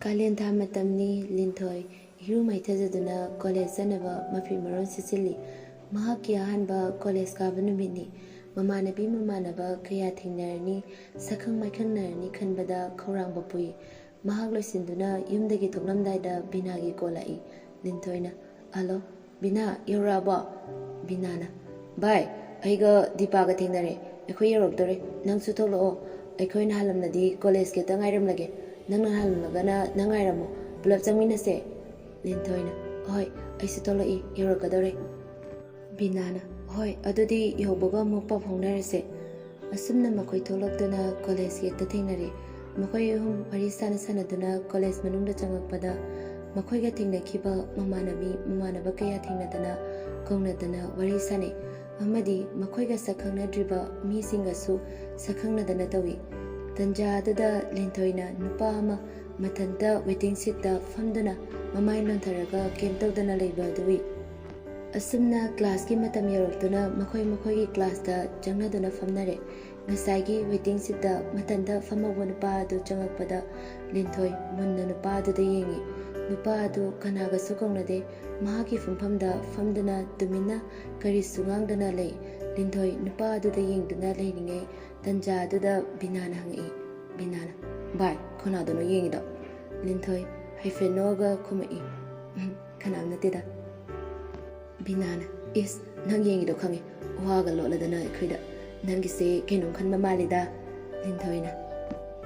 ꯀꯥꯂꯦꯟ ꯊꯥ ꯃꯇꯝꯅꯤ ꯂꯤꯟꯊꯣꯏ ꯏꯔꯨ ꯃꯩꯊꯖꯗꯨꯅ ꯀꯣꯂꯦꯖ ꯆꯠꯅꯕ ꯃꯐꯤ ꯃꯔꯣꯟ ꯁꯦꯠꯆꯤꯜꯂꯤ꯫ ꯃꯍꯥꯛꯀꯤ ꯑꯍꯥꯟꯕ ꯀꯣꯂꯦꯖ ꯀꯥꯕ ꯅꯨꯃꯤꯠꯅꯤ꯫ ꯃꯃꯥꯟꯅꯕ ꯀꯌꯥ ꯊꯦꯡꯅꯔꯅꯤ, ꯁꯛꯈꯪ ꯃꯥꯏꯈꯪꯅꯔꯅꯤ ꯈꯟꯕꯗ ꯈꯧꯔꯥꯡꯕ ꯄꯣꯛꯏ꯫ ꯃꯍꯥꯛ ꯂꯣꯏꯁꯤꯟꯗꯨꯅ ꯌꯨꯝꯗꯒꯤ ꯊꯣꯛꯂꯝꯗꯥꯏꯗ ꯕꯤꯅꯥꯒꯤ ꯀꯣꯜ ꯂꯥꯛꯏ꯫ ꯂꯤꯟꯊꯣꯏꯅ "ꯍꯜꯂꯣ ꯕꯤꯅꯥ, ꯌꯧꯔꯛꯑꯕꯣ?" ꯕꯤꯅꯥꯅ "ꯚꯥꯏ, ꯑꯩꯒ ꯗꯤꯄꯥꯒ ꯊꯦꯡꯅꯔꯦ, ꯑꯩꯈꯣꯏ ꯌꯧꯔꯛꯇꯣꯔꯦ, ꯅꯪꯁꯨ ꯊꯣꯛꯂꯛꯑꯣ꯫ ꯑꯩꯈꯣꯏꯅ ꯍꯜꯂꯝꯂꯗꯤ ꯀꯣꯂꯦꯖ ꯒꯦꯠꯇ ꯉꯥꯏꯔꯝꯂꯒꯦ, ꯅꯪꯅ ꯍꯜꯂꯝꯂꯒꯅ ꯅꯪ ꯉꯥꯏꯔꯝꯃꯣ, ꯄꯨꯂꯞ ꯆꯪꯃꯤꯟꯅꯁꯦ." ꯂꯤꯟꯊꯣꯏꯅ "ꯍꯣꯏ, ꯑꯩꯁꯨ ꯊꯣꯛꯂꯛꯏ, ꯌꯧꯔꯛꯀꯗꯧꯔꯦ." ꯕꯤꯅꯥꯅ "ꯍꯣꯏ, ꯑꯗꯨꯗꯤ ꯌꯧꯕꯒ ꯑꯃꯨꯛ ꯄꯥꯎ ꯐꯥꯎꯅꯔꯁꯦ." ꯑꯁꯨꯝꯅ ꯃꯈꯣꯏ ꯊꯣꯛꯂꯛꯇꯨꯅ ꯀꯣꯂꯦꯖ ꯒꯦꯠꯇ ꯊꯦꯡꯅꯔꯦ꯫ ꯃꯈꯣꯏ ꯑꯍꯨꯝ ꯋꯥꯔꯤ ꯁꯥꯟꯅꯗꯨꯅ ꯀꯣꯂꯦꯖ ꯃꯅꯨꯡꯗ ꯆꯪꯂꯛꯄꯗ ꯃꯈꯣꯏꯒ ꯊꯦꯡꯅꯈꯤꯕ ꯃꯃꯥꯟꯅꯕ ꯀꯌꯥ ꯊꯦꯡꯅꯗꯅ ꯀꯧꯅꯗꯅ ꯋꯥꯔꯤ ꯁꯥꯟꯅꯩ, ꯑꯃꯗꯤ ꯃꯈꯣꯏꯒ ꯁꯛꯈꯪꯅꯗ꯭ꯔꯤꯕ ꯃꯤꯁꯤꯡꯒꯁꯨ ꯁꯛꯈꯪꯅꯗꯅ ꯇꯧꯏ꯫ ꯇꯟꯖꯥ ꯑꯗꯨꯗ ꯂꯤꯟꯊꯣꯏꯅ ꯅꯨꯄꯥ ꯑꯃ ꯃꯊꯟꯇ ꯋꯦꯇꯤꯡ ꯁꯤꯠꯇ ꯐꯝꯗꯨꯅ ꯃꯃꯥꯏ ꯂꯣꯟꯊꯔꯒ ꯀꯦꯝ ꯇꯧꯗꯅ ꯂꯩꯕ ꯑꯗꯨ ꯎꯏ꯫ ꯑꯁꯨꯝꯅ ꯀ꯭ꯂꯥꯁꯀꯤ ꯃꯇꯝ ꯌꯧꯔꯛꯇꯨꯅ ꯃꯈꯣꯏꯒꯤ ꯀ꯭ꯂꯥꯁꯇ ꯆꯪꯅꯗꯨꯅ ꯐꯝꯅꯔꯦ꯫ ꯉꯁꯥꯏꯒꯤ ꯋꯦꯇꯤꯡ ꯁꯤꯠꯇ ꯃꯊꯟꯇ ꯐꯝꯍꯧꯕ ꯅꯨꯄꯥ ꯑꯗꯨ ꯆꯪꯂꯛꯄꯗ ꯂꯤꯟꯊꯣꯏ ꯃꯨꯟꯅ ꯅꯨꯄꯥ ꯑꯗꯨꯗ ꯌꯦꯡꯉꯤ꯫ ꯅꯨꯄꯥ ꯑꯗꯨ ꯀꯅꯥꯒꯁꯨ ꯀꯧꯅꯗꯦ, ꯃꯍꯥꯛꯀꯤ ꯐꯝꯐꯝꯗ ꯐꯝꯗꯨꯅ ꯇꯨꯃꯤꯟꯅ ꯀꯔꯤꯁꯨ ꯉꯥꯡꯗꯅ ꯂꯩ꯫ ꯂꯤꯟꯊꯣꯏ ꯅꯨꯄꯥ ꯑꯗꯨꯗ ꯌꯦꯡꯗꯨꯅ ꯂꯩꯔꯤꯉꯩ ꯇꯟꯖꯥ ꯑꯗꯨꯗ ꯕꯤꯅꯥꯅ ꯍꯪꯉꯛꯏ꯫ ꯕꯤꯅꯥꯅ "ꯚꯥꯏ, ꯀꯅꯥꯗꯅꯣ ꯌꯦꯡꯉꯤꯗꯣ?" ꯂꯤꯟꯊꯣꯏ ꯍꯥꯏꯐꯦꯠ ꯅꯣꯛꯑꯒ ꯈꯨꯝꯃꯛꯏ, "ꯀꯅꯥꯝ ꯅꯠꯇꯦꯗ." ꯕꯤꯅꯥꯅ "ꯏꯁ, ꯅꯪ ꯌꯦꯡꯉꯤꯗꯣ ꯈꯪꯉꯤ, ꯋꯥꯒ ꯂꯣꯠꯂꯗꯅ ꯑꯩꯈꯣꯏꯗ, ꯅꯪꯒꯤꯁꯦ ꯀꯩꯅꯣꯝ ꯈꯟꯕ ꯃꯥꯜꯂꯤꯗ." ꯂꯤꯟꯊꯣꯏꯅ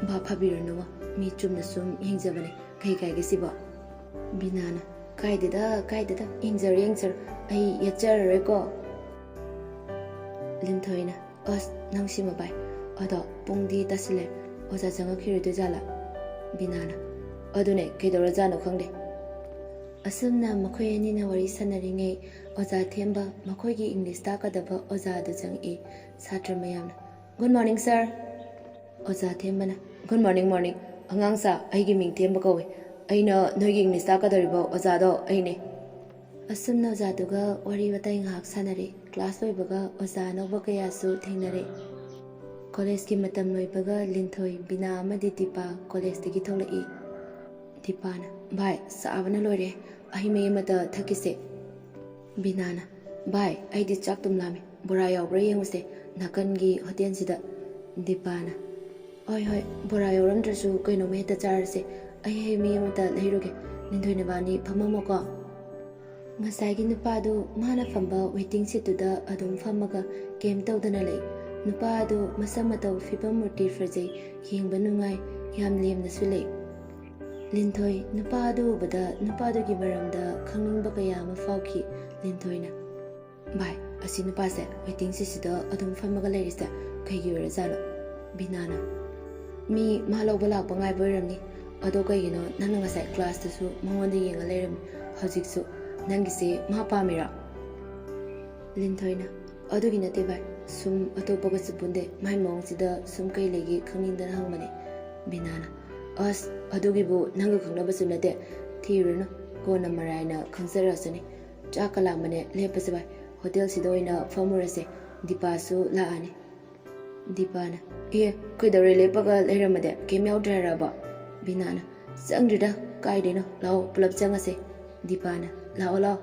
"ꯚꯥꯞ ꯐꯥꯕꯤꯔꯅꯨ, ꯃꯤ ꯆꯨꯝꯅ ꯁꯨꯝ ꯌꯦꯡꯖꯕꯅꯦ, ꯀꯩ ꯀꯥꯏꯒꯦ ꯁꯤꯕꯣ?" ꯕꯤꯅꯥꯅ "ꯀꯥꯏꯗꯦꯗ, ꯌꯦꯡꯖꯔꯣ, ꯑꯩ ꯌꯦꯠꯆꯔꯔꯣꯏꯀꯣ." ꯂꯤꯟꯊꯣꯏꯅ "ꯑꯁ ꯅꯪꯁꯤꯃ ꯚꯥꯏ, ꯑꯗꯣ ꯄꯨꯡꯗꯤ ꯇꯥꯁꯤꯜꯂꯦ, ꯑꯣꯖꯥ ꯆꯪꯉꯛꯈꯤꯔꯣꯏꯗꯣꯏꯖꯥꯠꯂꯥ?" ꯕꯤꯅꯥꯅ "ꯑꯗꯨꯅꯦ, ꯀꯩꯗꯧꯔꯖꯥꯠꯅꯣ ꯈꯪꯗꯦ." ꯑꯁꯨꯝꯅ ꯃꯈꯣꯏ ꯑꯅꯤꯅ ꯋꯥꯔꯤ ꯁꯥꯟꯅꯔꯤꯉꯩ ꯑꯣꯖꯥ ꯊꯦꯝꯕ, ꯃꯈꯣꯏꯒꯤ ꯏꯪꯂꯤꯁ ꯇꯥꯛꯀꯗꯕ ꯑꯣꯖꯥ ꯑꯗꯨ ꯆꯪꯉꯛꯏ꯫ ꯁꯥꯇ꯭ꯔ ꯃꯌꯥꯝꯅ "ꯒꯨꯗ ꯃꯣꯔꯅꯤꯡ ꯁꯥꯔ." ꯑꯣꯖꯥ ꯊꯦꯝꯕꯅ "ꯒꯨꯗ ꯃꯣꯔꯅꯤꯡ, ꯑꯉꯥꯡꯁꯥ, ꯑꯩꯒꯤ ꯃꯤꯡ ꯊꯦꯝꯕ ꯀꯧꯏ, ꯑꯩꯅ ꯅꯣꯏꯒꯤ ꯏꯪꯂꯤꯁ ꯇꯥꯛꯀꯗꯧꯔꯤꯕ ꯑꯣꯖꯥꯗꯣ ꯑꯩꯅꯦ." ꯑꯁꯨꯝꯅ ꯑꯣꯖꯥꯗꯨꯒ ꯋꯥꯔꯤ ꯋꯥꯇꯥꯏ ꯉꯥꯏꯍꯥꯛ ꯁꯥꯟꯅꯔꯦ꯫ ꯀ꯭ꯂꯥꯁ ꯂꯣꯏꯕꯒ ꯑꯣꯖꯥ ꯑꯅꯧꯕ ꯀꯌꯥꯁꯨ ꯊꯦꯡꯅꯔꯦ꯫ ꯀꯣꯂꯦꯖꯀꯤ ꯃꯇꯝ ꯂꯣꯏꯕꯒ ꯂꯤꯟꯊꯣꯏ, ꯕꯤꯅꯥ ꯑꯃꯗꯤ ꯗꯤꯄꯥ ꯀꯣꯂꯦꯖꯇꯒꯤ ꯊꯣꯛꯂꯛꯏ꯫ ꯗꯤꯄꯥꯅ "ꯚꯥꯏ, ꯁꯥꯕꯅ ꯂꯣꯏꯔꯦ, ꯑꯍꯩ ꯃꯍꯤ ꯑꯃꯇ ꯊꯛꯈꯤꯁꯦ." ꯕꯤꯅꯥꯅ "ꯚꯥꯏ, ꯑꯩꯗꯤ ꯆꯥꯛ ꯇꯨꯝ ꯂꯥꯝꯃꯦ, ꯕꯣꯔꯥ ꯌꯥꯎꯕ꯭ꯔꯥ ꯌꯦꯡꯉꯨꯁꯦ ꯅꯥꯀꯟꯒꯤ ꯍꯣꯇꯦꯜꯁꯤꯗ." ꯗꯤꯄꯥꯅ "ꯍꯣꯏ, ꯕꯣꯔꯥ ꯌꯥꯎꯔꯝꯗ꯭ꯔꯁꯨ ꯀꯩꯅꯣꯝꯃ ꯍꯦꯛꯇ ꯆꯥꯔꯁꯦ, ꯑꯩ ꯍꯩ ꯃꯍꯤ ꯑꯃꯇ ꯂꯩꯔꯨꯒꯦ, ꯂꯤꯟꯊꯣꯏ ꯅꯕꯥꯅꯤ ꯐꯝꯃꯝꯃꯣꯀꯣ." ꯉꯁꯥꯏꯒꯤ ꯅꯨꯄꯥꯗꯨ ꯃꯥꯅ ꯐꯝꯕ ꯋꯦꯇꯤꯡ ꯁꯤꯠꯇꯨꯗ ꯑꯗꯨꯝ ꯐꯝꯃꯒ ꯀꯦꯝ ꯇꯧꯗꯅ ꯂꯩ꯫ ꯅꯨꯄꯥ ꯑꯗꯨ ꯃꯁꯛ ꯃꯇꯧ ꯐꯤꯕꯝ ꯃꯨꯔꯇꯤ ꯐꯖꯩ, ꯌꯦꯡꯕ ꯅꯨꯡꯉꯥꯏ, ꯌꯥꯝ ꯂꯦꯝꯅꯁꯨ ꯂꯩ꯫ ꯂꯤꯟꯊꯣꯏ ꯅꯨꯄꯥ ꯑꯗꯨ ꯎꯕꯗ ꯅꯨꯄꯥꯗꯨꯒꯤ ꯃꯔꯝꯗ ꯈꯪꯅꯤꯡꯕ ꯀꯌꯥ ꯑꯃ ꯐꯥꯎꯈꯤ꯫ ꯂꯤꯟꯊꯣꯏꯅ "ꯚꯥꯏ, ꯑꯁꯤ ꯅꯨꯄꯥꯁꯦ ꯋꯦꯇꯤꯡ ꯁꯤꯠꯁꯤꯗ ꯑꯗꯨꯝ ꯐꯝꯃꯒ ꯂꯩꯔꯤꯁꯦ ꯀꯩꯒꯤ ꯑꯣꯏꯔꯖꯥꯠꯅꯣ?" ꯕꯤꯅꯥꯅ "ꯃꯤ ꯃꯥ ꯂꯧꯕ ꯂꯥꯛꯄ ꯉꯥꯏꯕ ꯑꯣꯏꯔꯝꯅꯤ, ꯑꯗꯣ ꯀꯩꯒꯤꯅꯣ ꯅꯪꯅ ꯉꯁꯥꯏ ꯀ꯭ꯂꯥꯁꯇꯁꯨ ꯃꯉꯣꯟꯗ ꯌꯦꯡꯉ ꯂꯩꯔꯝꯃꯤ, ꯍꯧꯖꯤꯛꯁꯨ ꯅꯪꯒꯤꯁꯦ ꯃꯥ ꯄꯥꯝꯃꯤꯔꯥ?" ꯂꯤꯟꯊꯣꯏꯅ "ꯑꯗꯨꯒꯤ ꯅꯠꯇꯦ ꯚꯥꯏ, ꯁꯨꯝ ꯑꯇꯣꯞꯄꯒꯁꯨ ꯄꯨꯟꯗꯦ, ꯃꯥꯏ ꯃꯑꯣꯡꯁꯤꯗ ꯁꯨꯝ ꯀꯩ ꯂꯩꯒꯦ ꯈꯪꯅꯤꯡꯗꯅ ꯍꯪꯕꯅꯦ." ꯕꯤꯅꯥꯅ "ꯑꯁ, ꯑꯗꯨꯒꯤꯕꯨ ꯅꯪꯒ ꯈꯪꯅꯕꯁꯨ ꯅꯠꯇꯦ, ꯊꯤꯔꯨꯔꯅꯨ, ꯀꯣꯟꯅ ꯃꯔꯥꯏꯅ ꯈꯪꯖꯔꯛꯁꯅꯤ. ꯆꯥꯛꯀ ꯂꯥꯝꯕꯅꯦ, ꯂꯦꯞꯄꯁꯦ ꯚꯥꯏ, ꯍꯣꯇꯦꯜꯁꯤꯗ ꯑꯣꯏꯅ ꯐꯝꯃꯨꯔꯁꯦ, ꯗꯤꯄꯥꯁꯨ ꯂꯥꯛꯑꯅꯤ." ꯗꯤꯄꯥꯅ "ꯀꯩꯗꯧꯔꯦ ꯂꯦꯞꯄꯒ ꯂꯩꯔꯝꯃꯗꯤ, ꯀꯩꯝ ꯌꯥꯎꯗ꯭ꯔꯦ ꯍꯥꯏꯔꯕ?" ꯕꯤꯅꯥꯅ "ꯆꯪꯗ꯭ꯔꯤꯗ, ꯀꯥꯏꯗꯩꯅꯣ, ꯂꯥꯛꯑꯣ ꯄꯨꯂꯞ ꯆꯪꯉꯁꯦ." ꯗꯤꯄꯥꯅ "ꯂꯥꯛꯑꯣ."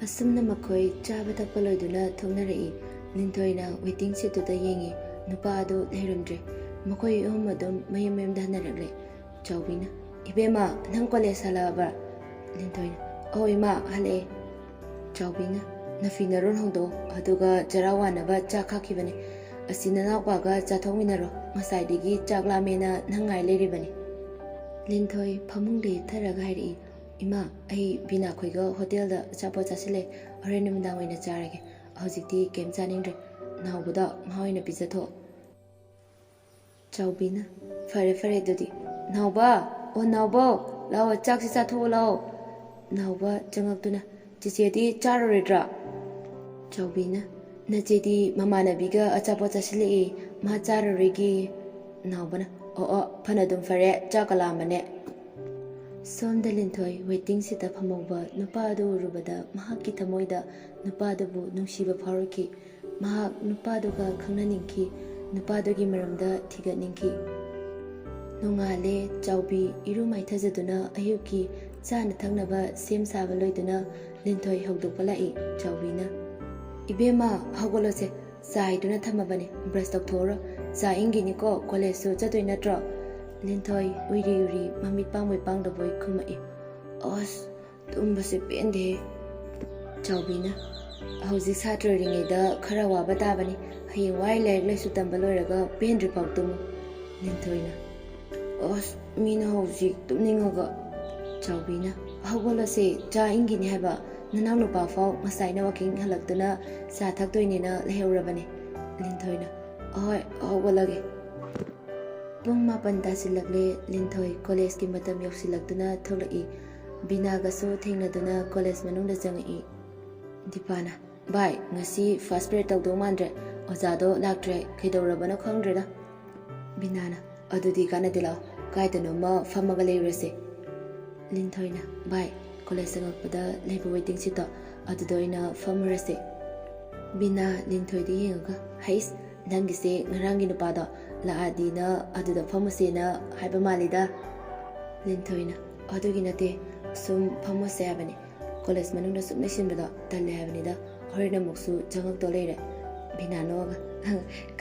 ꯑꯁꯨꯝꯅ ꯃꯈꯣꯏ ꯆꯥꯕ ꯊꯛꯄ ꯂꯣꯏꯗꯨꯅ ꯊꯣꯛꯅꯔꯛꯏ꯫ ꯂꯤꯟꯊꯣꯏꯅ ꯋꯦꯇꯤꯡ ꯁꯤꯠꯇꯨꯗ ꯌꯦꯡꯉꯤ, ꯅꯨꯄꯥ ꯑꯗꯨ ꯂꯩꯔꯝꯗ꯭ꯔꯦ꯫ ꯃꯈꯣꯏ ꯑꯍꯨꯝ ꯑꯗꯨꯝ ꯃꯌꯨꯝꯗ ꯍꯟꯅꯔꯛꯂꯦ꯫ ꯆꯥꯎꯕꯤꯅ "ꯏꯕꯦꯝꯃ, ꯅꯪ ꯀꯣꯂꯦꯖ ꯍꯜꯂꯛꯑꯕ꯭ꯔꯥ?" ꯂꯤꯟꯊꯣꯏꯅ "ꯑꯧ ꯏꯃꯥ, ꯍꯜꯂꯛꯑꯦ." ꯆꯥꯎꯕꯤꯅ "ꯅꯐꯤ ꯅꯔꯣꯟ ꯍꯣꯡꯗꯣꯛꯑꯣ, ꯑꯗꯨꯒ ꯆꯔꯥ ꯋꯥꯟꯅꯕ ꯆꯥꯛ ꯈꯥꯛꯈꯤꯕꯅꯦ, ꯑꯁꯤ ꯅꯅꯥꯎꯄꯥꯒ ꯆꯥꯊꯣꯛꯃꯤꯟꯅꯔꯣ, ꯉꯁꯥꯏꯗꯒꯤ ꯆꯥꯛ ꯂꯥꯝꯃꯦꯅ ꯅꯪ ꯉꯥꯏ ꯂꯩꯔꯤꯕꯅꯤ." ꯂꯤꯟꯊꯣꯏ ꯐꯃꯨꯡꯗ ꯍꯤꯞꯊꯔꯒ ꯍꯥꯏꯔꯛꯏ, "ꯏꯃꯥ, ꯑꯩ ꯕꯤꯅꯥ ꯈꯣꯏꯒ ꯍꯣꯇꯦꯜꯗ ꯑꯆꯥꯄꯣꯠ ꯆꯥꯁꯤꯜꯂꯦ, ꯍꯣꯔꯦꯟ ꯅꯨꯃꯤꯗꯥꯡ ꯑꯣꯏꯅ ꯆꯥꯔꯒꯦ, ꯍꯧꯖꯤꯛꯇꯤ ꯀꯩꯝ ꯆꯥꯅꯤꯡꯗ꯭ꯔꯦ, ꯅꯥꯎꯕꯗꯣ ꯃꯥ ꯑꯣꯏꯅ ꯄꯤꯖꯊꯣꯛꯑꯣ." ꯆꯥꯎꯕꯤꯅ "ꯐꯔꯦ ꯑꯗꯨꯗꯤ, ꯅꯥꯎꯕ, ꯑꯣ ꯅꯥꯎꯕꯣ, ꯂꯥꯛꯑꯣ, ꯆꯥꯛꯁꯤ ꯆꯥꯊꯣꯛꯑꯣ ꯂꯥꯛꯑꯣ." ꯅꯥꯎꯕ ꯆꯪꯉꯛꯇꯨꯅ "ꯆꯤꯆꯦꯗꯤ ꯆꯥꯔꯔꯣꯏꯗ꯭ꯔꯥ?" ꯆꯥꯎꯕꯤꯅ "ꯅꯆꯦꯗꯤ ꯃꯃꯥꯟꯅꯕꯤꯒ ꯑꯆꯥꯄꯣꯠ ꯆꯥꯁꯤꯜꯂꯛꯏ, ꯃꯥ ꯆꯥꯔꯔꯣꯏꯒꯦ." ꯅꯥꯎꯕꯅ "ꯑꯣ, ꯐꯅ ꯑꯗꯨꯝ ꯐꯔꯦ, ꯆꯥꯛꯀ ꯂꯥꯝꯕꯅꯦ." ꯁꯣꯝꯗ ꯂꯤꯟꯊꯣꯏ ꯋꯦꯇꯤꯡ ꯁꯤꯠꯇ ꯐꯝꯍꯧꯕ ꯅꯨꯄꯥ ꯑꯗꯨ ꯎꯔꯨꯕꯗ ꯃꯍꯥꯛꯀꯤ ꯊꯃꯣꯏꯗ ꯅꯨꯄꯥꯗꯨꯕꯨ ꯅꯨꯡꯁꯤꯕ ꯐꯥꯎꯔꯛꯈꯤ꯫ ꯃꯍꯥꯛ ꯅꯨꯄꯥꯗꯨꯒ ꯈꯪꯅꯅꯤꯡꯈꯤ, ꯅꯨꯄꯥꯗꯨꯒꯤ ꯃꯔꯝꯗ ꯊꯤꯒꯠꯅꯤꯡꯈꯤ꯫ ꯅꯣꯡꯉꯥꯜꯂꯦ ꯆꯥꯎꯕꯤ ꯏꯔꯨ ꯃꯥꯏꯊꯖꯗꯨꯅ ꯑꯌꯨꯛꯀꯤ ꯆꯥꯅ ꯊꯛꯅꯕ ꯁꯦꯝ ꯁꯥꯕ ꯂꯣꯏꯗꯨꯅ ꯂꯤꯟꯊꯣꯏ ꯍꯧꯗꯣꯛꯄ ꯂꯥꯛꯏ꯫ ꯆꯥꯎꯕꯤꯅ "ꯏꯕꯦꯝꯃ ꯍꯧꯒꯠꯂꯣꯁꯦ, ꯆꯥ ꯍꯩꯗꯨꯅ ꯊꯝꯃꯕꯅꯦ, ꯕ꯭ꯔꯁ ꯇꯧꯊꯣꯛꯎꯔꯣ, ꯆꯥ ꯏꯪꯈꯤꯅꯤꯀꯣ, ꯀꯣꯂꯦꯖꯁꯨ ꯆꯠꯇꯣꯏ ꯅꯠꯇ꯭ꯔꯣ?" ꯂꯤꯟꯊꯣꯏ ꯎꯏꯔꯤ ꯎꯏꯔꯤ ꯃꯃꯤꯠ ꯄꯥꯡꯕꯣꯏ ꯄꯥꯡꯗꯕꯣꯏ ꯈꯨꯝꯃꯛꯏ꯫ "ꯑꯁ ꯇꯨꯝꯕꯁꯦ ꯄꯦꯟꯗꯦꯍꯦ." ꯆꯥꯎꯕꯤꯅ "ꯍꯧꯖꯤꯛ ꯁꯥꯇ꯭ꯔ ꯑꯣꯏꯔꯤꯉꯩꯗ ꯈꯔ ꯋꯥꯕ ꯇꯥꯕꯅꯤ, ꯍꯌꯦꯡꯋꯥꯏ ꯂꯥꯏꯔꯤꯛ ꯂꯥꯏꯁꯨ ꯇꯝꯕ ꯂꯣꯏꯔꯒ ꯄꯦꯟꯗ꯭ꯔꯤꯐꯥꯎ ꯇꯨꯝꯃꯨ." ꯂꯤꯟꯊꯣꯏꯅ "ꯑꯁ ꯃꯤꯅ ꯍꯧꯖꯤꯛ ꯇꯨꯝꯅꯤꯡꯉꯒ." ꯆꯥꯎꯕꯤꯅ "ꯍꯧꯒꯠꯂꯁꯦ, ꯆꯥ ꯏꯪꯈꯤꯅꯤ ꯍꯥꯏꯕ, ꯅꯅꯥꯎ ꯅꯨꯄꯥ ꯐꯥꯎ ꯉꯁꯥꯏꯅ ꯋꯥꯛꯀꯤꯡ ꯍꯜꯂꯛꯇꯨꯅ ꯆꯥ ꯊꯛꯇꯣꯏꯅꯦꯅ ꯂꯩꯍꯧꯔꯕꯅꯦ." ꯂꯤꯟꯊꯣꯏꯅ "ꯑꯍꯣꯏ ꯍꯧꯒꯠꯂꯒꯦ." ꯄꯨꯡ 9 ꯇꯥꯁꯤꯜꯂꯛꯂꯦ꯫ ꯂꯤꯟꯊꯣꯏ ꯀꯣꯂꯦꯖꯀꯤ ꯃꯇꯝ ꯌꯧꯁꯤꯜꯂꯛꯇꯨꯅ ꯊꯣꯛꯂꯛꯏ꯫ ꯕꯤꯅꯥꯒꯁꯨ ꯊꯦꯡꯅꯗꯨꯅ ꯀꯣꯂꯦꯖ ꯃꯅꯨꯡꯗ ꯆꯪꯉꯛꯏ꯫ ꯗꯤꯄꯥꯅ "ꯚꯥꯏ, ꯉꯁꯤ ꯐꯥꯔꯁ ꯄꯤꯔꯤꯌꯗ ꯇꯧꯗꯧ ꯃꯥꯟꯗ꯭ꯔꯦ, ꯑꯣꯖꯥꯗꯣ ꯂꯥꯛꯇ꯭ꯔꯦ, ꯀꯩꯗꯧꯔꯕꯅꯣ ꯈꯪꯗ꯭ꯔꯦꯗ." ꯕꯤꯅꯥꯅ "ꯑꯗꯨꯗꯤ ꯀꯥꯟꯅꯗꯦ, ꯂꯥꯛꯑꯣ, ꯀꯥꯏꯗꯅꯣꯃ ꯐꯝꯃꯒ ꯂꯩꯔꯨꯔꯁꯦ." ꯂꯤꯟꯊꯣꯏꯅ "ꯚꯥꯏ, ꯀꯣꯂꯦꯖ ꯆꯪꯉꯛꯄꯗ ꯂꯩꯕ ꯋꯦꯇꯤꯡ ꯁꯤꯠꯇꯣ ꯑꯗꯨꯗ ꯑꯣꯏꯅ ꯐꯝꯃꯨꯔꯁꯦ." ꯕꯤꯅꯥ ꯂꯤꯟꯊꯣꯏꯗ ꯌꯦꯡꯉꯒ "ꯍꯩꯁ, ꯅꯪꯒꯤꯁꯦ ꯉꯔꯥꯡꯒꯤ ꯅꯨꯄꯥꯗꯣ ꯂꯥꯛꯑꯗꯤꯅ ꯑꯗꯨꯗ ꯐꯝꯃꯨꯁꯦꯅ ꯍꯥꯏꯕ ꯃꯥꯜꯂꯤꯗ." ꯂꯤꯟꯊꯣꯏꯅ "ꯑꯗꯨꯒꯤ ꯅꯠꯇꯦ, ꯁꯨꯝ ꯐꯝꯃꯨꯁꯦ ꯍꯥꯏꯕꯅꯤ, ꯀꯣꯂꯦꯖ ꯃꯅꯨꯡꯗ ꯁꯨꯝ ꯂꯩꯁꯤꯟꯕꯗꯣ ꯇꯜꯂꯦ ꯍꯥꯏꯕꯅꯤꯗ, ꯍꯣꯔꯦꯟ ꯑꯃꯨꯛꯁꯨ ꯆꯪꯉꯛꯇꯧ ꯂꯩꯔꯦ." ꯕꯤꯅꯥ ꯅꯣꯛꯑꯒ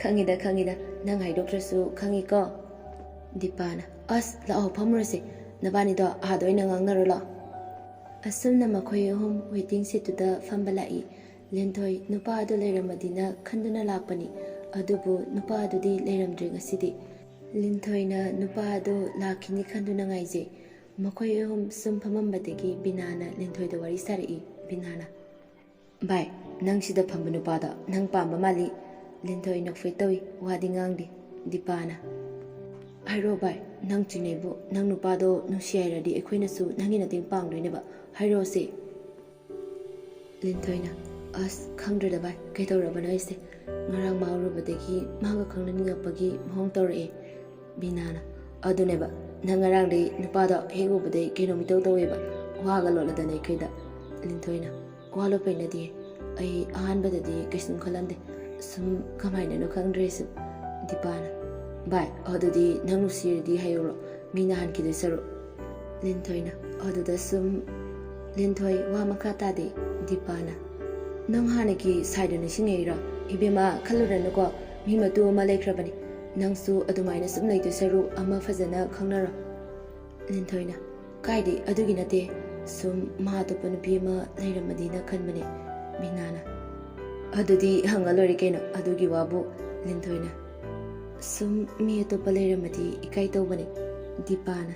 "ꯈꯪꯉꯤꯗ ꯈꯪꯉꯤꯗ, ꯅꯪ ꯍꯥꯏꯗꯣꯛꯇ꯭ꯔꯁꯨ ꯈꯪꯉꯤꯀꯣ." ꯗꯤꯄꯥꯅ "ꯑꯁ ꯂꯥꯛꯑꯣ ꯐꯝꯃꯨꯔꯁꯦ, ꯅꯕꯥꯅꯤꯗꯣ ꯑꯥꯗ ꯑꯣꯏꯅ ꯉꯥꯡꯅꯔꯣ, ꯂꯥꯛꯑꯣ." ꯑꯁꯨꯝꯅ ꯃꯈꯣꯏ ꯑꯍꯨꯝ ꯋꯦꯇꯤꯡ ꯁꯤꯠꯇꯨꯗ ꯐꯝꯕ ꯂꯥꯛꯏ꯫ ꯂꯤꯟꯊꯣꯏ ꯅꯨꯄꯥ ꯑꯗꯨ ꯂꯩꯔꯝꯃꯗꯤꯅ ꯈꯟꯗꯨꯅ ꯂꯥꯛꯄꯅꯤ, ꯑꯗꯨꯕꯨ ꯅꯨꯄꯥ ꯑꯗꯨꯗꯤ ꯂꯩꯔꯝꯗ꯭ꯔꯦ ꯉꯁꯤꯗꯤ꯫ ꯂꯤꯟꯊꯣꯏꯅ ꯅꯨꯄꯥ ꯑꯗꯨ ꯂꯥꯛꯈꯤꯅꯤ ꯈꯟꯗꯨꯅ ꯉꯥꯏꯖꯩ꯫ ꯃꯈꯣꯏ ꯑꯍꯨꯝ ꯁꯨꯝ ꯐꯝꯃꯝꯕꯗꯒꯤ ꯕꯤꯅꯥꯅ ꯂꯤꯟꯊꯣꯏꯗ ꯋꯥꯔꯤ ꯁꯥꯔꯛꯏ꯫ ꯕꯤꯅꯥꯅ "ꯚꯥꯏ, ꯅꯪ ꯁꯤꯗ ꯐꯝꯕ ꯅꯨꯄꯥꯗꯣ ꯅꯪ ꯄꯥꯝꯕ ꯃꯥꯜꯂꯤ." ꯂꯤꯟꯊꯣꯏ ꯅꯣꯛꯐꯦꯠ ꯇꯧꯏ, ꯋꯥꯗꯤ ꯉꯥꯡꯗꯦ꯫ ꯗꯤꯄꯥꯅ "ꯍꯥꯏꯔꯣ ꯚꯥꯏ, ꯅꯪ ꯆꯤꯡꯅꯩꯕꯨ, ꯅꯪ ꯅꯨꯄꯥꯗꯣ ꯅꯨꯡꯁꯤ ꯍꯥꯏꯔꯗꯤ ꯑꯩꯈꯣꯏꯅꯁꯨ ꯅꯪꯒꯤ ꯃꯇꯦꯡ ꯄꯥꯡꯗꯣꯏꯅꯦꯕ, ꯍꯥꯏꯔꯣꯁꯦ." ꯂꯤꯟꯊꯣꯏꯅ "ꯑꯁ ꯈꯪꯗ꯭ꯔꯦꯗ ꯚꯥꯏ, ꯀꯩꯗꯧꯔꯕꯅꯣ ꯑꯩꯁꯦ, ꯉꯔꯥꯡ ꯃꯥ ꯎꯔꯨꯕꯗꯒꯤ ꯃꯥꯒ ꯈꯪꯅꯅꯤꯡꯉꯛꯄꯒꯤ ꯃꯑꯣꯡ ꯇꯧꯔꯛꯑꯦ." ꯕꯤꯅꯥꯅ "ꯑꯗꯨꯅꯦꯕ, ꯅꯪ ꯉꯔꯥꯡꯗꯩ ꯅꯨꯄꯥꯗꯣ ꯍꯦꯛ ꯎꯕꯗꯩ ꯀꯩꯅꯣꯝ ꯏꯇꯧ ꯇꯧꯋꯦꯕ, ꯋꯥꯒ ꯂꯣꯠꯂꯗꯅ ꯑꯩꯈꯣꯏꯗ." ꯂꯤꯟꯊꯣꯏꯅ "ꯋꯥ ꯂꯣꯠꯄꯩ ꯅꯠꯇꯤꯌꯦ, ꯑꯩ ꯑꯍꯥꯟꯕꯗꯗꯤ ꯀꯩꯁꯨꯝ ꯈꯜꯂꯝꯗꯦ, ꯁꯨꯝ ꯀꯃꯥꯏꯅꯅꯣ ꯈꯪꯗ꯭ꯔꯦ ꯑꯩꯁꯨ." ꯗꯤꯄꯥꯅ "ꯚꯥꯏ, ꯑꯗꯨꯗꯤ ꯅꯪ ꯅꯨꯡꯁꯤꯔꯗꯤ ꯍꯥꯏꯌꯨꯔꯣ, ꯃꯤꯅ ꯍꯥꯟꯈꯤꯗꯣꯏ ꯁꯔꯨꯛ." ꯂꯤꯟꯊꯣꯏꯅ "ꯑꯗꯨꯗ ꯁꯨꯝ..." ꯂꯤꯟꯊꯣꯏ ꯋꯥ ꯃꯈꯥ ꯇꯥꯗꯦ꯫ ꯗꯤꯄꯥꯅ "ꯅꯪ ꯍꯥꯟꯅꯒꯤ ꯁꯥꯏꯗꯣ ꯅꯤꯡꯁꯤꯡꯉꯛꯏꯔꯣ? ꯏꯕꯦꯝꯃ ꯈꯜꯂꯨꯔꯅꯨꯀꯣ, ꯃꯤ ꯃꯇꯨ ꯑꯃ ꯂꯩꯈ꯭ꯔꯕꯅꯤ, ꯅꯪꯁꯨ ꯑꯗꯨꯃꯥꯏꯅ ꯁꯨꯝ ꯂꯩꯗꯣꯏ ꯁꯔꯨꯛ ꯑꯃ ꯐꯖꯅ ꯈꯪꯅꯔꯣ." ꯂꯤꯟꯊꯣꯏꯅ "ꯀꯥꯏꯗꯦ, ꯑꯗꯨꯒꯤ ꯅꯠꯇꯦ, ꯁꯨꯝ ꯃꯥ ꯑꯇꯣꯞꯄ ꯅꯨꯄꯤ ꯑꯃ ꯂꯩꯔꯝꯃꯗꯤꯅ ꯈꯟꯕꯅꯦ." ꯕꯤꯅꯥꯅ "ꯑꯗꯨꯗꯤ ꯍꯪꯉ ꯂꯣꯏꯔꯦ ꯀꯩꯅꯣ, ꯑꯗꯨꯒꯤ ꯋꯥꯕꯨ." ꯂꯤꯟꯊꯣꯏꯅ "ꯁꯨꯝ ꯃꯤ ꯑꯇꯣꯞꯄ ꯂꯩꯔꯝꯃꯗꯤ ꯏꯀꯥꯏ ꯇꯧꯕꯅꯦ." ꯗꯤꯄꯥꯅ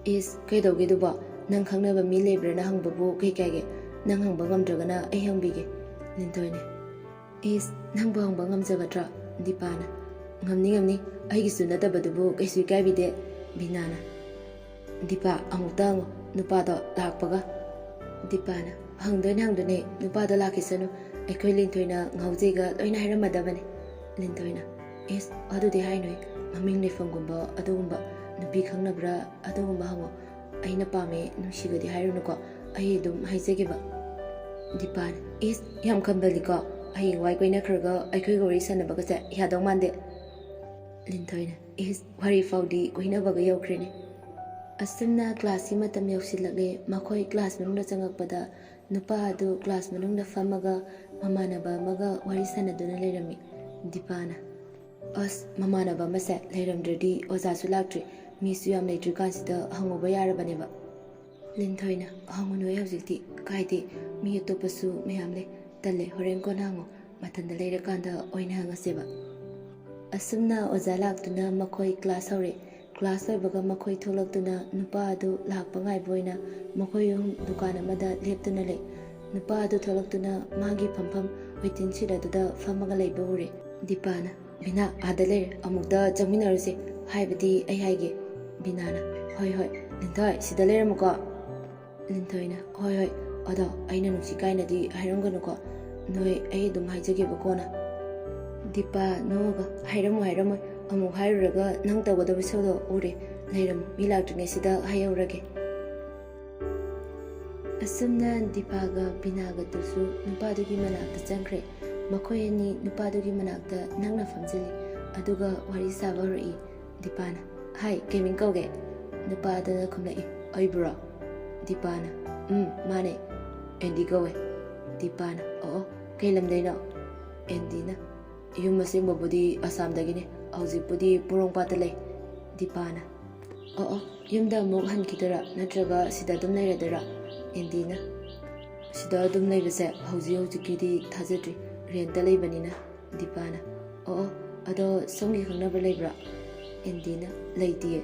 "ꯏꯁ ꯀꯩꯗꯧꯒꯦꯗꯨꯕꯣ, ꯅꯪ ꯈꯪꯅꯕ ꯃꯤ ꯂꯩꯕ꯭ꯔꯥꯅ ꯍꯪꯕꯕꯨ ꯀꯩ ꯀꯥꯏꯒꯦ, ꯅꯪ ꯍꯪꯕ ꯉꯝꯗ꯭ꯔꯒꯅ ꯑꯩ ꯍꯪꯕꯤꯒꯦ." ꯂꯤꯟꯊꯣꯏꯅ "ꯏꯁ ꯅꯪꯕꯨ ꯍꯪꯕ ꯉꯝꯖꯒꯗ꯭ꯔꯥ?" ꯗꯤꯄꯥꯅ "ꯉꯝꯅꯤ ꯉꯝꯅꯤ, ꯑꯩꯒꯤꯁꯨ ꯅꯠꯇꯕꯗꯨꯕꯨ ꯀꯩꯁꯨ ꯏꯀꯥꯏꯕꯤꯗꯦ." ꯕꯤꯅꯥꯅ "ꯗꯤꯄꯥ ꯑꯃꯨꯛꯇ ꯍꯪꯉꯨ, ꯅꯨꯄꯥꯗꯣ ꯂꯥꯛꯄꯒ." ꯗꯤꯄꯥꯅ "ꯍꯪꯗꯣꯏꯅꯦ, ꯅꯨꯄꯥꯗꯣ ꯂꯥꯛꯈꯤꯁꯅꯨ, ꯑꯩꯈꯣꯏ ꯂꯤꯟꯊꯣꯏꯅ ꯉꯥꯎꯖꯩꯒ ꯂꯣꯏꯅ ꯍꯥꯏꯔꯝꯃꯗꯕꯅꯦ." ꯂꯤꯟꯊꯣꯏꯅ "ꯏꯁ ꯑꯗꯨꯗꯤ ꯍꯥꯏꯅꯨꯍꯦ, ꯃꯃꯤꯡ ꯂꯩꯐꯝꯒꯨꯝꯕ ꯑꯗꯨꯒꯨꯝꯕ, ꯅꯨꯄꯤ ꯈꯪꯅꯕ꯭ꯔꯥ ꯑꯗꯨꯒꯨꯝꯕ ꯍꯪꯉꯣ, ꯑꯩꯅ ꯄꯥꯝꯃꯦ ꯅꯨꯡꯁꯤꯒꯗꯤ ꯍꯥꯏꯔꯨꯅꯨꯀꯣ, ꯑꯩ ꯑꯗꯨꯝ ꯍꯥꯏꯖꯒꯦꯕ." ꯗꯤꯄꯥꯅ "ꯏꯁ ꯌꯥꯝ ꯈꯟꯕꯜꯂꯤꯀꯣ, ꯍꯌꯦꯡꯋꯥꯏ ꯀꯣꯏꯅꯈ꯭ꯔꯒ ꯑꯩꯈꯣꯏꯒ ꯋꯥꯔꯤ ꯁꯥꯟꯅꯕꯒꯁꯦ ꯌꯥꯗꯧ ꯃꯥꯟꯗꯦ." ꯂꯤꯟꯊꯣꯏꯅ "ꯏꯁ ꯋꯥꯔꯤ ꯐꯥꯎꯗꯤ ꯀꯣꯏꯅꯕꯒ ꯌꯧꯈ꯭ꯔꯦꯅꯦ." ꯑꯁꯨꯝꯅ ꯀ꯭ꯂꯥꯁꯀꯤ ꯃꯇꯝ ꯌꯧꯁꯤꯜꯂꯛꯂꯦ꯫ ꯃꯈꯣꯏ ꯀ꯭ꯂꯥꯁ ꯃꯅꯨꯡꯗ ꯆꯪꯉꯛꯄꯗ ꯅꯨꯄꯥ ꯑꯗꯨ ꯀ꯭ꯂꯥꯁ manaungda ꯐꯝꯃꯒ ꯃꯃꯥꯟꯅꯕ ꯑꯃꯒ ꯋꯥꯔꯤ ꯁꯥꯟꯅꯗꯨꯅ ꯂꯩꯔꯝꯃꯤ꯫ ꯗꯤꯄꯥꯅ "ꯑꯁ ꯃꯃꯥꯟꯅꯕ ꯑꯃꯁꯦ ꯂꯩꯔꯝꯗ꯭ꯔꯗꯤ ꯑꯣꯖꯥꯁꯨ ꯂꯥꯛꯇ꯭ꯔꯤ, ꯃꯤꯁꯨ ꯌꯥꯝ ꯂꯩꯇ꯭ꯔꯤꯀꯥꯟꯁꯤꯗ ꯍꯪꯉꯨꯕ ꯌꯥꯔꯕꯅꯦꯕ." ꯂꯤꯟꯊꯣꯏꯅ "ꯍꯪꯉꯨꯅꯨꯍꯦ ꯍꯧꯖꯤꯛꯇꯤ, ꯀꯥꯏꯗꯦ, ꯃꯤ ꯑꯇꯣꯞꯄꯁꯨ ꯃꯌꯥꯝ ꯂꯩ, ꯇꯜꯂꯦ, ꯍꯣꯔꯦꯟ ꯀꯣꯟꯅ ꯍꯪꯉꯣ, ꯃꯊꯟꯗ ꯂꯩꯔꯀꯥꯟꯗ ꯑꯣꯏꯅ ꯍꯪꯉꯁꯦꯕ." ꯑꯁꯨꯝꯅ ꯑꯣꯖꯥ ꯂꯥꯛꯇꯨꯅ ꯃꯈꯣꯏ ꯀ꯭ꯂꯥꯁ ꯍꯧꯔꯦ꯫ ꯀ꯭ꯂꯥꯁ ꯂꯣꯏꯕꯒ ꯃꯈꯣꯏ ꯊꯣꯛꯂꯛꯇꯨꯅ ꯅꯨꯄꯥ ꯑꯗꯨ ꯂꯥꯛꯄ ꯉꯥꯏꯕ ꯑꯣꯏꯅ ꯃꯈꯣꯏ ꯑꯍꯨꯝ ꯗꯨꯀꯥꯟ ꯑꯃꯗ ꯂꯦꯞꯇꯨꯅ ꯂꯩ꯫ ꯅꯨꯄꯥ ꯑꯗꯨ ꯊꯣꯛꯂꯛꯇꯨꯅ ꯃꯥꯒꯤ ꯐꯝꯐꯝ ꯋꯦꯇꯤꯡ ꯁꯤꯠ ꯑꯗꯨꯗ ꯐꯝꯃꯒ ꯂꯩꯕ ꯎꯔꯦ꯫ ꯗꯤꯄꯥꯅ "ꯕꯤꯅꯥ ꯑꯥꯗ ꯂꯩꯔꯦ, ꯑꯃꯨꯛꯇ ꯆꯪꯃꯤꯟꯅꯔꯨꯁꯦ, ꯍꯥꯏꯕꯗꯤ ꯑꯩ ꯍꯥꯏꯒꯦ." ꯕꯤꯅꯥꯅ "ꯍꯣꯏ ꯍꯣꯏ, ꯂꯤꯟꯊꯣꯏ ꯁꯤꯗ ꯂꯩꯔꯝꯃꯨꯀꯣ." ꯂꯤꯟꯊꯣꯏꯅ "ꯍꯣꯏ ꯍꯣꯏ, ꯑꯗꯣ ꯑꯩꯅ ꯅꯨꯡꯁꯤ ꯀꯥꯏꯅꯗꯤ ꯍꯥꯏꯔꯝꯒꯅꯨꯀꯣ, ꯅꯣꯏ ꯑꯩ ꯑꯗꯨꯝ ꯍꯥꯏꯖꯒꯦꯕ ꯀꯣꯟꯅ." ꯗꯤꯄꯥ ꯅꯣꯛꯑꯒ "ꯍꯥꯏꯔꯝꯃꯣꯏ, ꯑꯃꯨꯛ ꯍꯥꯏꯔꯨꯔꯒ ꯅꯪ ꯇꯧꯒꯗꯕ ꯏꯁꯧꯗꯣ ꯎꯔꯦ, ꯂꯩꯔꯝꯃꯨ, ꯃꯤ ꯂꯥꯛꯇ꯭ꯔꯤꯉꯩꯁꯤꯗ ꯍꯥꯏꯍꯧꯔꯒꯦ." ꯑꯁꯨꯝꯅ ꯗꯤꯄꯥꯒ ꯕꯤꯅꯥꯒꯗꯨꯁꯨ ꯅꯨꯄꯥꯗꯨꯒꯤ ꯃꯅꯥꯛꯇ ꯆꯪꯈ꯭ꯔꯦ꯫ ꯃꯈꯣꯏ ꯑꯅꯤ ꯅꯨꯄꯥꯗꯨꯒꯤ ꯃꯅꯥꯛꯇ ꯅꯛꯅ ꯐꯝꯖꯤꯜꯂꯤ, ꯑꯗꯨꯒ ꯋꯥꯔꯤ ꯁꯥꯕ ꯍꯧꯔꯛꯏ꯫ ꯗꯤꯄꯥꯅ hai gaming kauge nupada khumlai aibra dipana mane Andy kauge dipana oh kailam daino Andy na yum masing mabudi Assam dagine hauji pudi Porongpata lay dipana oh yumda muk han kidara natraga sida dum lairadara Andy na sida dum laibase hauji kidi thajadri renta laibanina dipana oh ado somgi khangnaba laibra Andy na laitiye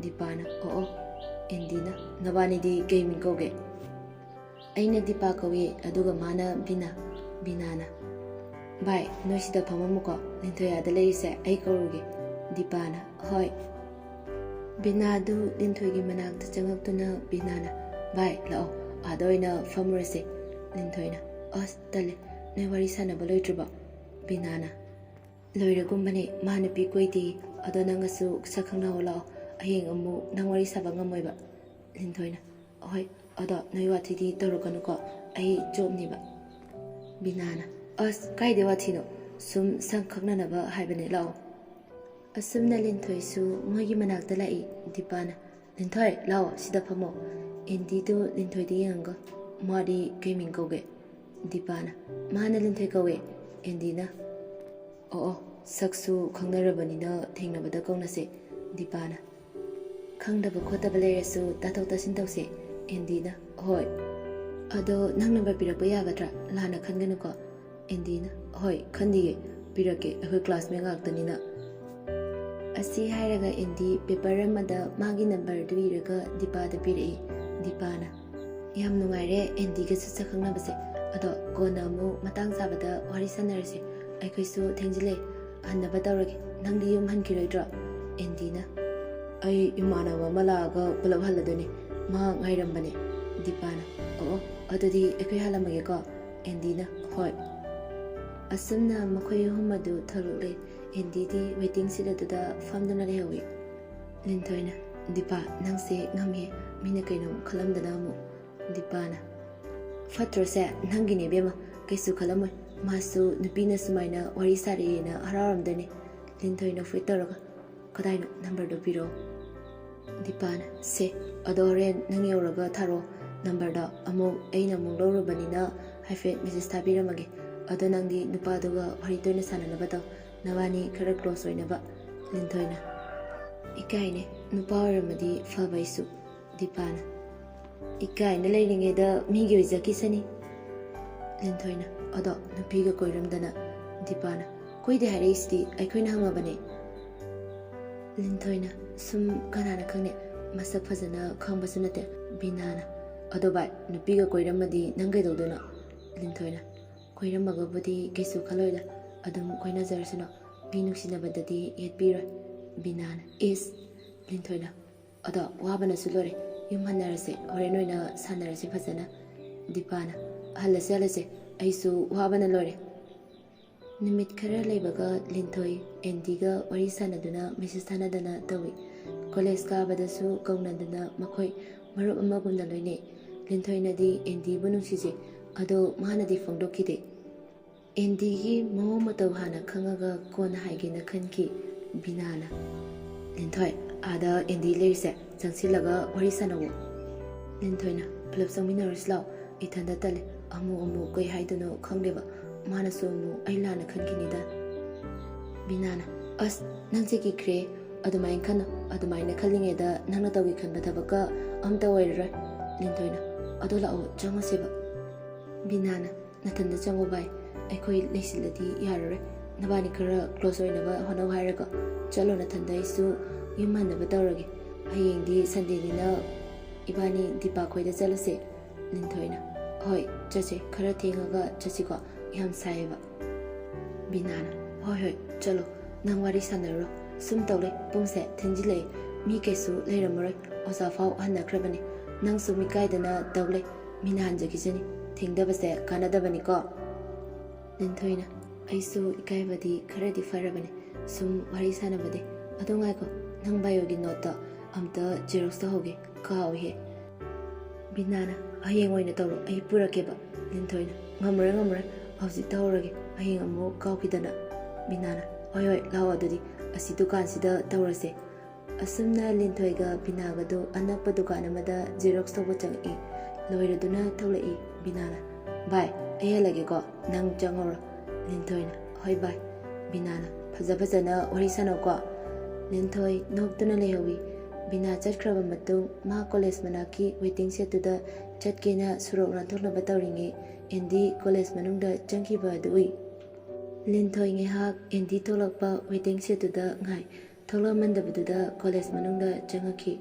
dipana oh Andy na nabani di gaming kauge aina dipa kawi aduga mana binana bai noi sida phamamuko linthoi ada leise ai kauruge dipana hoi binadu linthoi gi manak ta changaktuna binana bai lao adoina famurase linthoi na as tale noi wari sana baloitruba binana loira gumbane mana pi koiti adona ngasu sakhangna wala ahing amu nang wari sabanga moiba linthoi na hoi ada noi wathidi torokanu ai jobni ba binana as kaide wathino sum sangkhakna na ba haibane lao asumna linthoi su moigi manakta lai dipana linthoi lao sida phamo Andy to linthoi di yanga mari gaming kauge dipana mana linthoi kauge Andy na oh saksu khangnarabani na thengnabada kaunase dipana khangdaba khotaba leresu tathok tasin tawse Andy na hoi ado nang number pirakpa yagadra lana khanganu ko Andy na hoi khandiye pirake akoi class me ngaktani na asi hairaga Andy paper amada magi number du iraga dipa da pirai dipana yam nungaire Andy ga sa khangnabase ado kona mu matang sabada wari sanarase aikoi su thengjile annaba tawrage nangdi yum hankiroidra Andy na ai imana mala ga pulab haladone ma ngairambane dipana oh adadi ekoi halamage ko Andy na hoi asumna makhoi humadu tharule Andy di waiting sida duda famdana lehawi lintoina dipa nangse ngamye mina kaino khalamdana mu dipana fatrose nangine bema kaisu khalamoi masu nupina sumaina wari sari na hararamdane lintoina fuitaraga kadaino number do piro dipana se adoren nangyoraga tharo number da amu aina mu lorobanina haife message tabiramage ado nangdi nupaduga wari toina sananaba taw nabani khara close oinaba lintoina ikaine nupa oramadi fabaisu dipana ikaine leiringe da migi oizaki sani lintoina ado nupiga koiramdana dipana koide hareisdi aikoina hangabane lintoina sum kanana khangne masak fazana khangbasu nate binana ado bai nupiga koiramadi nangai dodona lintoina koiramaga budi kesu khaloida adum koina zarsino binusina badadi yetbira binana is lintoina ada wabana sulore yumhanarase horenoina sanarase fazana dipana halase aisu wabana lore nimit khara leibaga lintoi Andy ga wari sanaduna message tanadana tawi college ka badasu kaunadana makhoi marup amagumna loine lintoina di Andy bunungsise ado manadi phongdokide Andy gi momo taw hana khangaga kona haigena khanki binana lintoi ada Andy leise changsilaga wari sanawo lintoina plub sangminars law ithanda tale amu koi haiduno khangdeba manasu mu ailana khankinida binana as nangse ki kre adumain khano adumaina khalinge da nangna tawi khanba thabaka amta oirra lintoina adola o changaseba binana nathanda chango bai aikoi leisiladi yarare nabani khara close oinaba honaw hairaga chalo nathanda isu yumhanaba tawrage hayengdi sunday dina ibani dipa khoida chalose lintoina hoi chache khara thengaga chachiko yam saiba binana hoi chalo nang wari sanaro sum tawle pungse thenjile mi kesu leiramore osa fau hanna khrabani nang sumi kaidana tawle mina hanjagijani thengdabase kanadabani ko lintoina aisu ikaibadi kharadi farabani sum wari sanabade adongai ko nang bayogi nota amta xerox ta hoge kawi binana ayeng oina tawro ai purakeba lintoina ngamra hausi tawrage ayeng amu kawkidana binana hoi lawa dadi asi dukan sida tawrase ꯑꯁꯨꯝꯅ ꯂꯤꯟꯊꯣꯏꯒ ꯕꯤꯅꯥꯒꯗꯨ ꯑꯅꯛꯄ ꯗꯨꯀꯥꯟ ꯑꯃꯗ Xerox ꯇꯧꯕ ꯆꯪꯉꯛꯏ꯫ ꯂꯣꯏꯔꯗꯨꯅ ꯊꯣꯛꯂꯛꯏ꯫ ꯕꯤꯅꯥꯅ ꯚꯥꯏ ꯑꯩ ꯍꯜꯂꯒꯦꯀꯣ ꯅꯪ ꯆꯪꯍꯧꯔꯣ꯫ ꯂꯤꯟꯊꯣꯏꯅ ꯍꯣꯏ ꯚꯥꯏ꯫ ꯕꯤꯅꯥꯅ ꯐꯖꯅ ꯋꯥꯔꯤ ꯁꯥꯟꯅꯧꯀꯣ꯫ ꯂꯤꯟꯊꯣꯏ ꯅꯣꯛꯇꯨꯅ ꯂꯩꯍꯧꯏ꯫ ꯕꯤꯅꯥ ꯆꯠꯈ꯭ꯔꯕ ꯃꯇꯨꯡ ꯃꯥ ꯀꯣꯂꯦꯖ ꯃꯅꯥꯛꯀꯤ ꯋꯦꯇꯤꯡ ꯁꯦꯠꯇꯨꯗ ꯆꯠꯀꯦꯅ ꯁꯣꯔꯣꯛ ꯂꯥꯟꯊꯣꯛꯅꯕ ꯇꯧꯔꯤꯉꯩ ꯑꯦꯟꯗꯤ ꯀꯣꯂꯦꯖ ꯃꯅꯨꯡꯗ ꯆꯪꯈꯤꯕ ꯑꯗꯨ ꯎꯏ꯫ ꯂꯤꯟꯊꯣꯏ ꯉꯥꯏꯍꯥꯛ ꯑꯦꯟꯗꯤ ꯊꯣꯛꯂꯛꯄ ꯋꯦꯇꯤꯡ ꯁꯦꯠꯇꯨꯗ ꯉꯥꯏ꯫ ꯊꯣꯛꯂꯛꯃꯟꯗꯕꯗꯨꯗ ꯀꯣꯂꯦꯖ ꯃꯅꯨꯡꯗ ꯆꯪꯉꯛꯈꯤ꯫